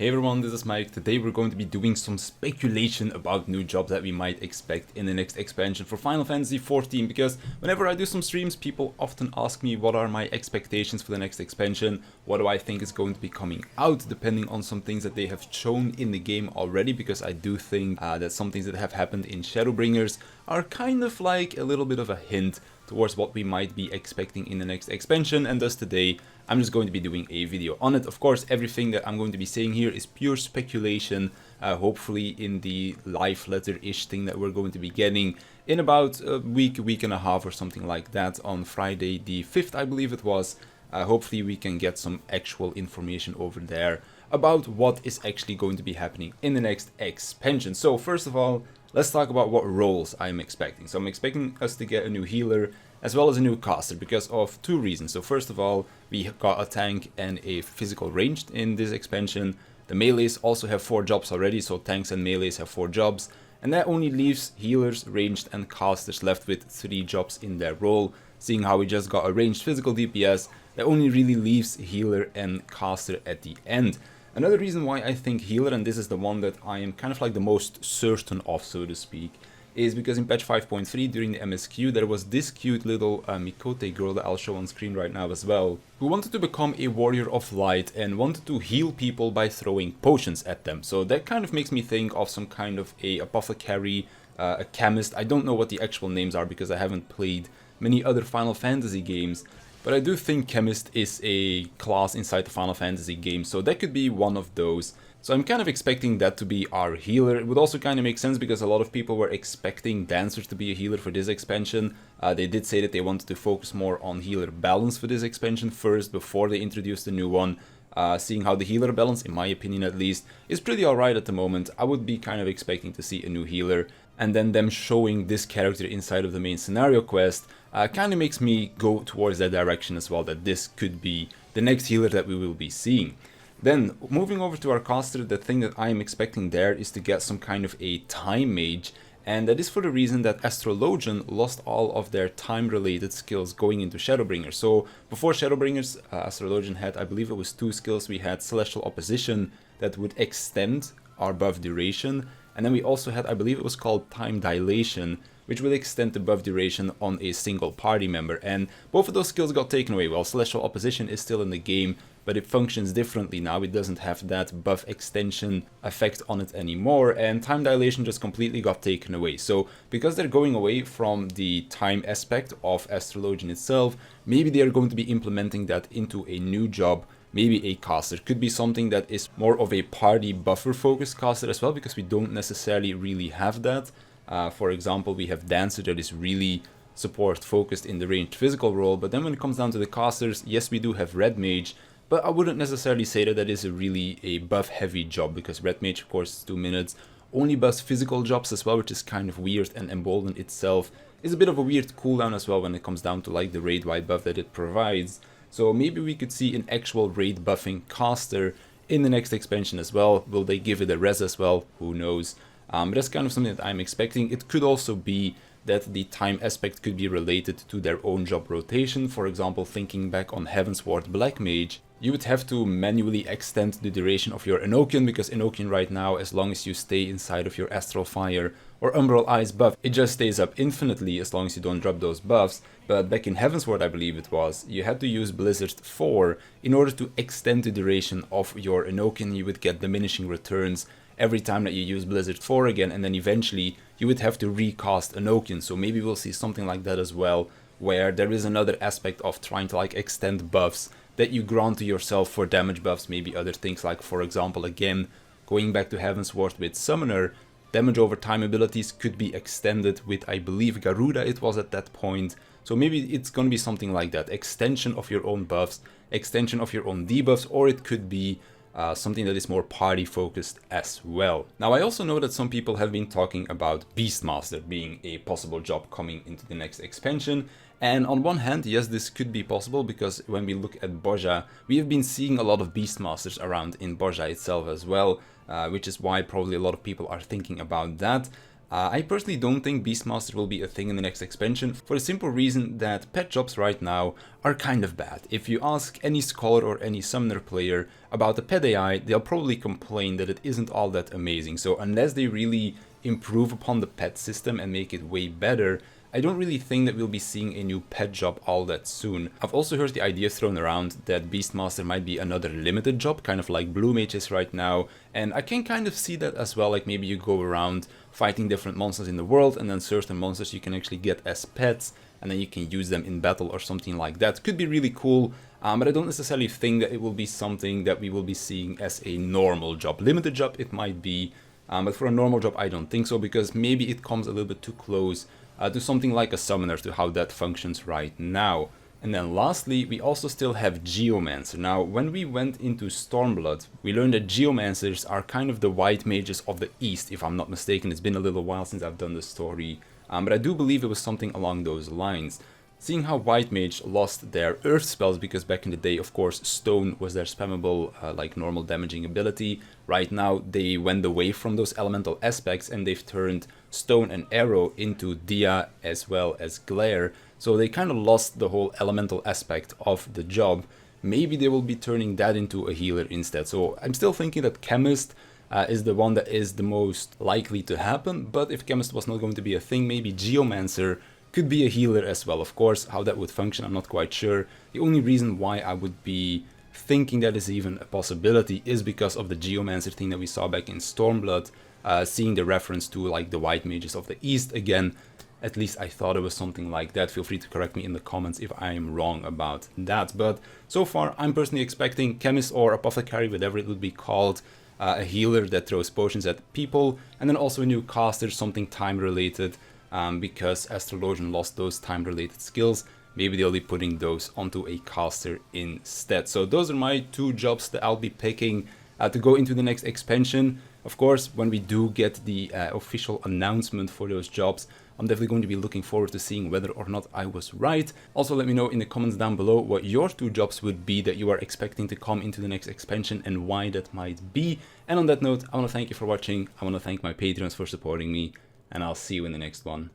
Hey everyone, this is Mike. Today we're going to be doing some speculation about new jobs that we might expect in the next expansion for Final Fantasy XIV, because whenever I do some streams, people often ask me what are my expectations for the next expansion, what do I think is going to be coming out, depending on some things that they have shown in the game already, because I do think that some things that have happened in Shadowbringers are kind of like a little bit of a hint towards what we might be expecting in the next expansion, and thus today I'm just going to be doing a video on it. Of course, everything that I'm going to be saying here is pure speculation, hopefully in the live letter-ish thing that we're going to be getting in about a week and a half or something like that on Friday the 5th, I believe it was. Hopefully we can get some actual information over there about what is actually going to be happening in the next expansion. So first of all, let's talk about what roles I'm expecting. So I'm expecting us to get a new healer as well as a new caster because of two reasons. So first of all, we got a tank and a physical ranged in this expansion. The melees also have 4 jobs already, so tanks and melees have 4 jobs. And that only leaves healers, ranged and casters left with 3 jobs in their role. Seeing how we just got a ranged physical DPS, that only really leaves healer and caster at the end. Another reason why I think healer, and this is the one that I am kind of like the most certain of, so to speak, is because in patch 5.3 during the MSQ there was this cute little Mikote girl that I'll show on screen right now as well, who wanted to become a warrior of light and wanted to heal people by throwing potions at them. So that kind of makes me think of some kind of a apothecary, a chemist. I don't know what the actual names are because I haven't played many other Final Fantasy games, but I do think chemist is a class inside the Final Fantasy game, so that could be one of those. So I'm kind of expecting that to be our healer. It would also kind of make sense because a lot of people were expecting dancers to be a healer for this expansion. They did say that they wanted to focus more on healer balance for this expansion first before they introduced the new one. Seeing how the healer balance, in my opinion at least, is pretty alright at the moment, I would be kind of expecting to see a new healer. And then them showing this character inside of the main scenario quest kind of makes me go towards that direction as well, that this could be the next healer that we will be seeing. Then, moving over to our caster, the thing that I am expecting there is to get some kind of a time mage, and that is for the reason that Astrologian lost all of their time-related skills going into Shadowbringers. So, before Shadowbringers, Astrologian had, I believe it was 2 skills. We had Celestial Opposition that would extend our buff duration, and then we also had, I believe it was called Time Dilation, which would extend the buff duration on a single party member, and both of those skills got taken away. Well, Celestial Opposition is still in the game, but it functions differently now. It doesn't have that buff extension effect on it anymore, and Time Dilation just completely got taken away. So because they're going away from the time aspect of Astrologian itself, maybe they are going to be implementing that into a new job. Maybe a caster could be something that is more of a party buffer focused caster as well, because we don't necessarily really have that. For example, we have Dancer that is really support focused in the ranged physical role, but then when it comes down to the casters, yes, we do have Red Mage, but I wouldn't necessarily say that that is really a buff heavy job, because Red Mage, of course, is 2 minutes, only buffs physical jobs as well, which is kind of weird, and Embolden itself is a bit of a weird cooldown as well when it comes down to like the raid wide buff that it provides. So maybe we could see an actual raid buffing caster in the next expansion as well. Will they give it a res as well? Who knows? But that's kind of something that I'm expecting. It could also be that the time aspect could be related to their own job rotation. For example, thinking back on Heavensward Black Mage, you would have to manually extend the duration of your Enochian, because Enochian right now, as long as you stay inside of your Astral Fire or Umbral Ice buff, it just stays up infinitely as long as you don't drop those buffs. But back in Heavensward, I believe it was, you had to use Blizzard 4 in order to extend the duration of your Enochian. You would get diminishing returns every time that you use Blizzard 4 again, and then eventually you would have to recast Enochian. So maybe we'll see something like that as well, where there is another aspect of trying to like extend buffs that you grant to yourself for damage buffs, maybe other things like, for example, again, going back to Heavensward with Summoner, damage over time abilities could be extended with, I believe, Garuda it was at that point. So maybe it's going to be something like that, extension of your own buffs, extension of your own debuffs, or it could be something that is more party focused as well. Now, I also know that some people have been talking about Beastmaster being a possible job coming into the next expansion, and on one hand, yes, this could be possible, because when we look at Bozja, we have been seeing a lot of Beastmasters around in Bozja itself as well, which is why probably a lot of people are thinking about that. I personally don't think Beastmaster will be a thing in the next expansion for the simple reason that pet jobs right now are kind of bad. If you ask any scholar or any summoner player about the pet AI, they'll probably complain that it isn't all that amazing. So unless they really improve upon the pet system and make it way better, I don't really think that we'll be seeing a new pet job all that soon. I've also heard the idea thrown around that Beastmaster might be another limited job, kind of like Blue Mage is right now, and I can kind of see that as well. Like maybe you go around fighting different monsters in the world, and then certain monsters you can actually get as pets, and then you can use them in battle or something like that. Could be really cool, but I don't necessarily think that it will be something that we will be seeing as a normal job. Limited job it might be, but for a normal job I don't think so, because maybe it comes a little bit too close to something like a summoner, to how that functions right now. And then lastly, we also still have Geomancer. Now, when we went into Stormblood, we learned that Geomancers are kind of the white mages of the East, if I'm not mistaken. It's been a little while since I've done the story, but I do believe it was something along those lines. Seeing how White Mage lost their Earth spells, because back in the day, of course, Stone was their spammable, like normal damaging ability. Right now, they went away from those elemental aspects and they've turned Stone and Arrow into Dia as well as Glare. So they kind of lost the whole elemental aspect of the job. Maybe they will be turning that into a healer instead. So I'm still thinking that Chemist is the one that is the most likely to happen. But if Chemist was not going to be a thing, maybe Geomancer could be a healer as well. Of course, how that would function, I'm not quite sure. The only reason why I would be thinking that is even a possibility is because of the Geomancer thing that we saw back in Stormblood, seeing the reference to like the white mages of the East again. At least I thought it was something like that. Feel free to correct me in the comments if I am wrong about that. But so far, I'm personally expecting Chemist or Apothecary, whatever it would be called, a healer that throws potions at people, and then also a new caster, something time related. Because Astrologian lost those time-related skills, maybe they'll be putting those onto a caster instead. So those are my two jobs that I'll be picking to go into the next expansion. Of course, when we do get the official announcement for those jobs, I'm definitely going to be looking forward to seeing whether or not I was right. Also, let me know in the comments down below what your two jobs would be that you are expecting to come into the next expansion and why that might be. And on that note, I want to thank you for watching. I want to thank my Patreons for supporting me. And I'll see you in the next one.